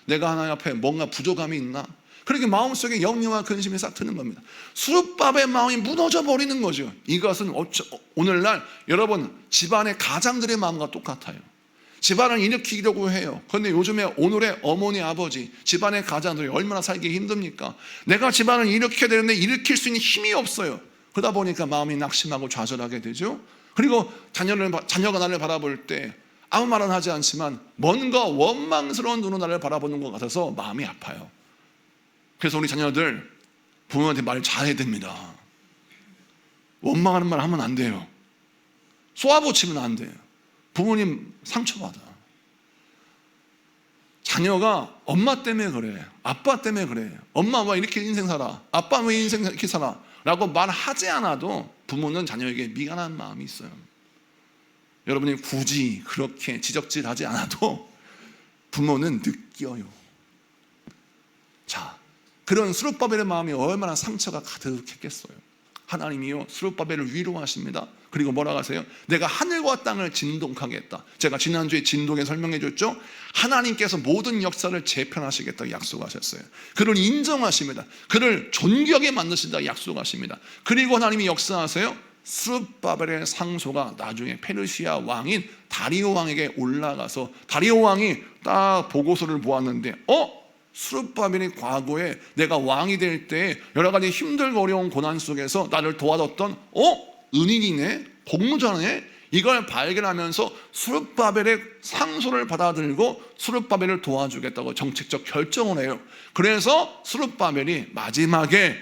내가 하나님 앞에 뭔가 부족함이 있나? 그렇게 마음속에 염려와 근심이 싹 드는 겁니다. 스룹바벨 마음이 무너져 버리는 거죠. 이것은 오늘날 여러분 집안의 가장들의 마음과 똑같아요. 집안을 일으키려고 해요. 그런데 요즘에 오늘의 어머니 아버지 집안의 가장들이 얼마나 살기 힘듭니까? 내가 집안을 일으켜야 되는데 일으킬 수 있는 힘이 없어요. 그러다 보니까 마음이 낙심하고 좌절하게 되죠. 그리고 자녀가 나를 바라볼 때 아무 말은 하지 않지만 뭔가 원망스러운 눈으로 나를 바라보는 것 같아서 마음이 아파요. 그래서 우리 자녀들 부모한테 말 잘해야 됩니다. 원망하는 말 하면 안 돼요. 쏘아붙이면 안 돼요. 부모님 상처받아. 자녀가 엄마 때문에 그래, 아빠 때문에 그래, 엄마 왜 이렇게 인생 살아, 아빠 왜 인생 이렇게 살아 라고 말하지 않아도 부모는 자녀에게 미안한 마음이 있어요. 여러분이 굳이 그렇게 지적질하지 않아도 부모는 느껴요. 자, 그런 스룹바벨의 마음이 얼마나 상처가 가득했겠어요. 하나님이요 스룹바벨을 위로하십니다. 그리고 뭐라고 하세요? 내가 하늘과 땅을 진동하게 했다. 제가 지난주에 진동에 설명해 줬죠. 하나님께서 모든 역사를 재편하시겠다고 약속하셨어요. 그를 인정하십니다. 그를 존귀하게 만드신다고 약속하십니다. 그리고 하나님이 역사하세요. 스룹바벨의 상소가 나중에 페르시아 왕인 다리오 왕에게 올라가서 다리오 왕이 딱 보고서를 보았는데 스룹바벨이 과거에 내가 왕이 될 때 여러 가지 힘들고 어려운 고난 속에서 나를 도와줬던 은인이네, 공무자네, 이걸 발견하면서 스룹바벨의 상소를 받아들이고 스룹바벨을 도와주겠다고 정책적 결정을 해요. 그래서 스룹바벨이 마지막에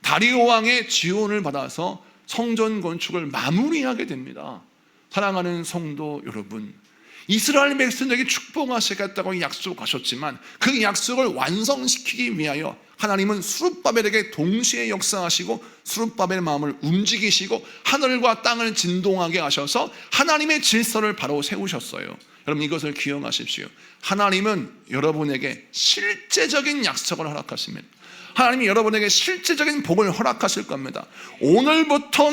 다리오 왕의 지원을 받아서 성전 건축을 마무리하게 됩니다. 사랑하는 성도 여러분, 이스라엘 백성에게 축복하시겠다고 약속하셨지만 그 약속을 완성시키기 위하여 하나님은 스룹바벨에게 동시에 역사하시고 스룹바벨의 마음을 움직이시고 하늘과 땅을 진동하게 하셔서 하나님의 질서를 바로 세우셨어요. 여러분 이것을 기억하십시오. 하나님은 여러분에게 실제적인 약속을 허락하십니다. 하나님이 여러분에게 실제적인 복을 허락하실 겁니다. 오늘부터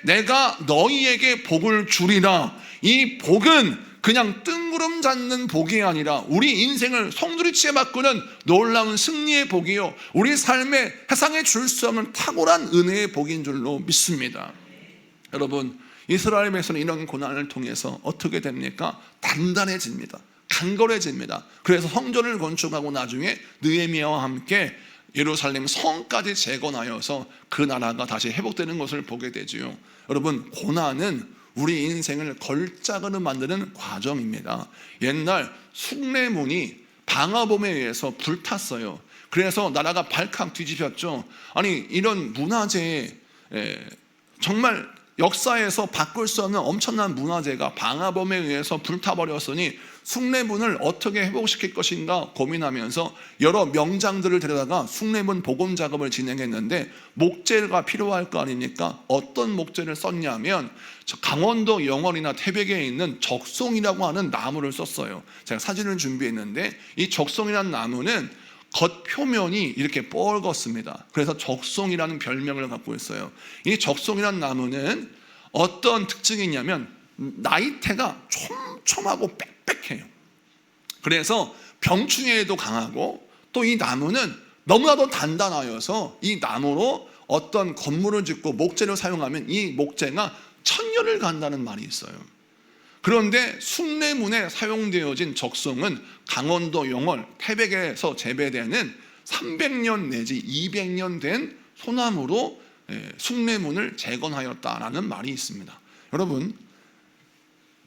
내가 너희에게 복을 주리라. 이 복은 그냥 뜬구름 잡는 복이 아니라 우리 인생을 송두리째 바꾸는 놀라운 승리의 복이요, 우리 삶에 세상에 줄 수 없는 탁월한 은혜의 복인 줄로 믿습니다. 여러분 이스라엘 백성은 이런 고난을 통해서 어떻게 됩니까? 단단해집니다. 강건해집니다. 그래서 성전을 건축하고 나중에 느헤미야와 함께 예루살렘 성까지 재건하여서 그 나라가 다시 회복되는 것을 보게 되지요. 여러분, 고난은 우리 인생을 걸작으로 만드는 과정입니다. 옛날 숭례문이 방화범에 의해서 불탔어요. 그래서 나라가 발칵 뒤집혔죠. 아니, 이런 문화재에 정말 역사에서 바꿀 수 없는 엄청난 문화재가 방화범에 의해서 불타버렸으니 숭례문을 어떻게 회복시킬 것인가 고민하면서 여러 명장들을 데려다가 숭례문 복원 작업을 진행했는데 목재가 필요할 거 아닙니까? 어떤 목재를 썼냐면 강원도 영월이나 태백에 있는 적송이라고 하는 나무를 썼어요. 제가 사진을 준비했는데 이 적송이라는 나무는 겉표면이 이렇게 뻘겋습니다. 그래서 적송이라는 별명을 갖고 있어요. 이 적송이라는 나무는 어떤 특징이 있냐면 나이테가 촘촘하고 빽빽해요. 그래서 병충해에도 강하고 또 이 나무는 너무나도 단단하여서 이 나무로 어떤 건물을 짓고 목재를 사용하면 이 목재가 천년을 간다는 말이 있어요. 그런데 숭례문에 사용되어진 적송은 강원도 영월 태백에서 재배되는 300년 내지 200년 된 소나무로 숭례문을 재건하였다라는 말이 있습니다. 여러분,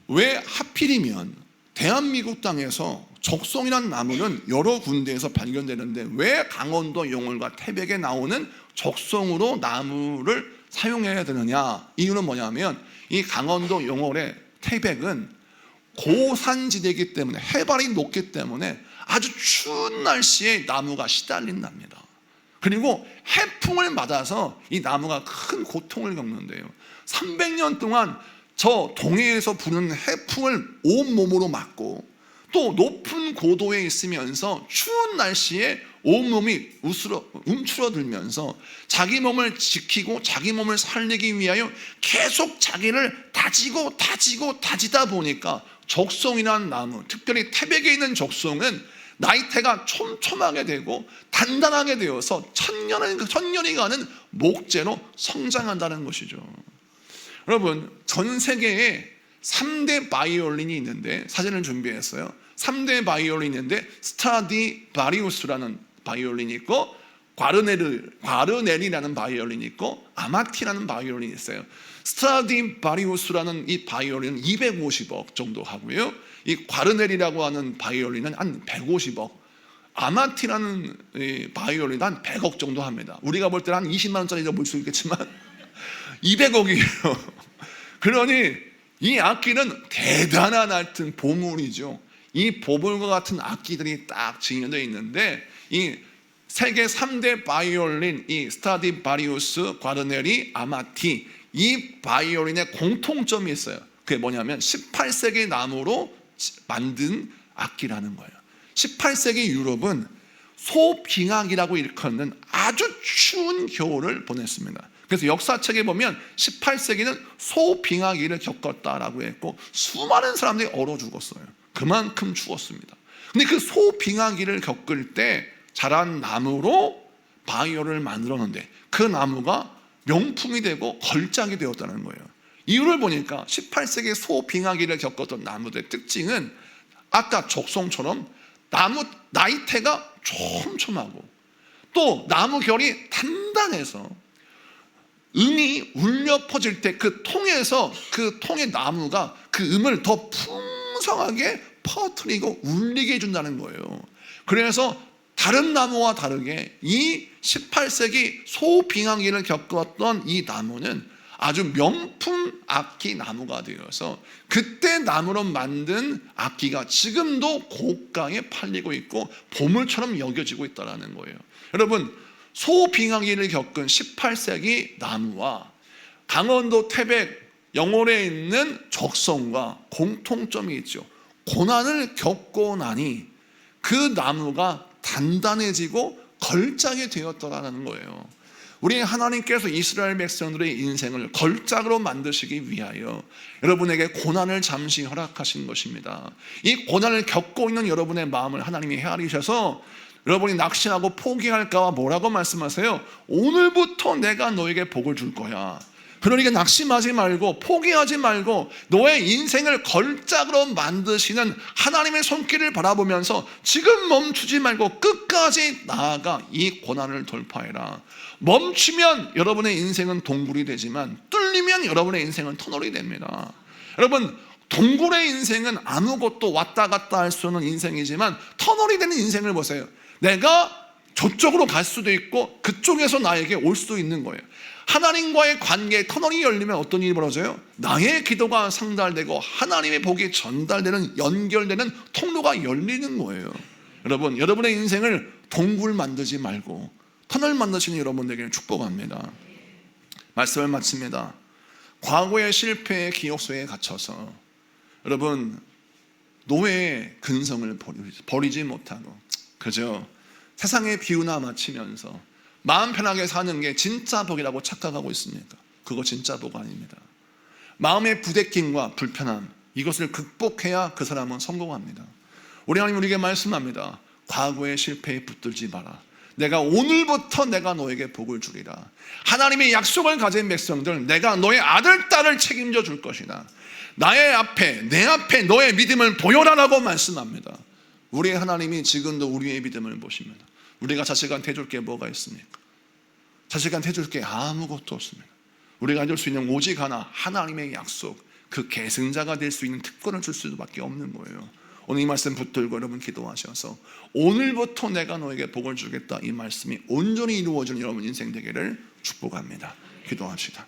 왜 하필이면 대한민국 땅에서 적송이라는 나무는 여러 군데에서 발견되는데 왜 강원도 영월과 태백에 나오는 적송으로 나무를 사용해야 되느냐? 이유는 뭐냐면 이 강원도 영월의 태백은 고산지대이기 때문에 해발이 높기 때문에 아주 추운 날씨에 나무가 시달린답니다. 그리고 해풍을 맞아서 이 나무가 큰 고통을 겪는데요. 300년 동안 저 동해에서 부는 해풍을 온몸으로 맞고 또 높은 고도에 있으면서 추운 날씨에 온몸이 움츠러들면서 자기 몸을 지키고 자기 몸을 살리기 위하여 계속 자기를 다지다 보니까 적송이라는 나무, 특별히 태백에 있는 적송은 나이테가 촘촘하게 되고 단단하게 되어서 천년이 가는 목재로 성장한다는 것이죠. 여러분, 전 세계에 3대 바이올린이 있는데 사진을 준비했어요. 3대 바이올린이 있는데 스트라디바리우스라는 바이올린이 있고 과르네리라는 바이올린이 있고 아마티라는 바이올린이 있어요. 스트라디바리우스라는 이 바이올린은 250억 정도 하고요. 이 과르네리라고 하는 바이올린은 한 150억, 아마티라는 이 바이올린은 한 100억 정도 합니다. 우리가 볼 때는 한 20만 원짜리로 볼 수 있겠지만 200억이에요. 그러니 이 악기는 대단한 하여튼 보물이죠. 이 보물과 같은 악기들이 딱 증여되어 있는데 이 세계 3대 바이올린, 이 스트라디바리우스, 과르네리, 아마티, 이 바이올린의 공통점이 있어요. 그게 뭐냐면 18세기 나무로 만든 악기라는 거예요. 18세기 유럽은 소빙하기라고 일컫는 아주 추운 겨울을 보냈습니다. 그래서 역사책에 보면 18세기는 소빙하기를 겪었다라고 했고 수많은 사람들이 얼어 죽었어요. 그만큼 추웠습니다. 근데 그 소빙하기를 겪을 때 자란 나무로 바이올을 만들었는데 그 나무가 명품이 되고 걸작이 되었다는 거예요. 이유를 보니까 18세기 소빙하기를 겪었던 나무들의 특징은 아까 적송처럼 나무 나이테가 촘촘하고 또 나무 결이 단단해서 음이 울려 퍼질 때 그 통에서 그 통의 나무가 그 음을 더 풍성하게 퍼뜨리고 울리게 해준다는 거예요. 그래서 다른 나무와 다르게 이 18세기 소빙하기를 겪었던 이 나무는 아주 명품 악기 나무가 되어서 그때 나무로 만든 악기가 지금도 고가에 팔리고 있고 보물처럼 여겨지고 있다는 거예요. 여러분, 소빙하기를 겪은 18세기 나무와 강원도 태백 영월에 있는 적송과 공통점이 있죠. 고난을 겪고 나니 그 나무가 단단해지고 걸작이 되었더라는 거예요. 우리 하나님께서 이스라엘 백성들의 인생을 걸작으로 만드시기 위하여 여러분에게 고난을 잠시 허락하신 것입니다. 이 고난을 겪고 있는 여러분의 마음을 하나님이 헤아리셔서 여러분이 낙심하고 포기할까 봐 뭐라고 말씀하세요? 오늘부터 내가 너에게 복을 줄 거야. 그러니까 낙심하지 말고 포기하지 말고 너의 인생을 걸작으로 만드시는 하나님의 손길을 바라보면서 지금 멈추지 말고 끝까지 나아가 이 고난을 돌파해라. 멈추면 여러분의 인생은 동굴이 되지만 뚫리면 여러분의 인생은 터널이 됩니다. 여러분, 동굴의 인생은 아무것도 왔다 갔다 할 수 없는 인생이지만 터널이 되는 인생을 보세요. 내가 저쪽으로 갈 수도 있고 그쪽에서 나에게 올 수도 있는 거예요. 하나님과의 관계에 터널이 열리면 어떤 일이 벌어져요? 나의 기도가 상달되고 하나님의 복이 전달되는, 연결되는 통로가 열리는 거예요. 여러분, 여러분의 인생을 동굴 만들지 말고 터널 만드시는 여러분에게 축복합니다. 말씀을 마칩니다. 과거의 실패의 기억속에 갇혀서 여러분 노예의 근성을 버리지 못하고 그저 세상의 비유나 맞추면서 마음 편하게 사는 게 진짜 복이라고 착각하고 있습니까? 그거 진짜 복 아닙니다. 마음의 부대낌과 불편함, 이것을 극복해야 그 사람은 성공합니다. 우리 하나님 우리에게 말씀합니다. 과거의 실패에 붙들지 마라. 내가 오늘부터 내가 너에게 복을 주리라. 하나님의 약속을 가진 백성들, 내가 너의 아들, 딸을 책임져 줄 것이다. 나의 앞에, 내 앞에 너의 믿음을 보여라라고 말씀합니다. 우리 하나님이 지금도 우리의 믿음을 보십니다. 우리가 자식한테 해줄 게 뭐가 있습니까? 자식한테 해줄 게 아무것도 없습니다. 우리가 해줄 수 있는 오직 하나, 하나님의 약속, 그 계승자가 될 수 있는 특권을 줄 수밖에 없는 거예요. 오늘 이 말씀 붙들고 여러분 기도하셔서 오늘부터 내가 너에게 복을 주겠다, 이 말씀이 온전히 이루어지는 여러분 인생 되기를 축복합니다. 기도합시다.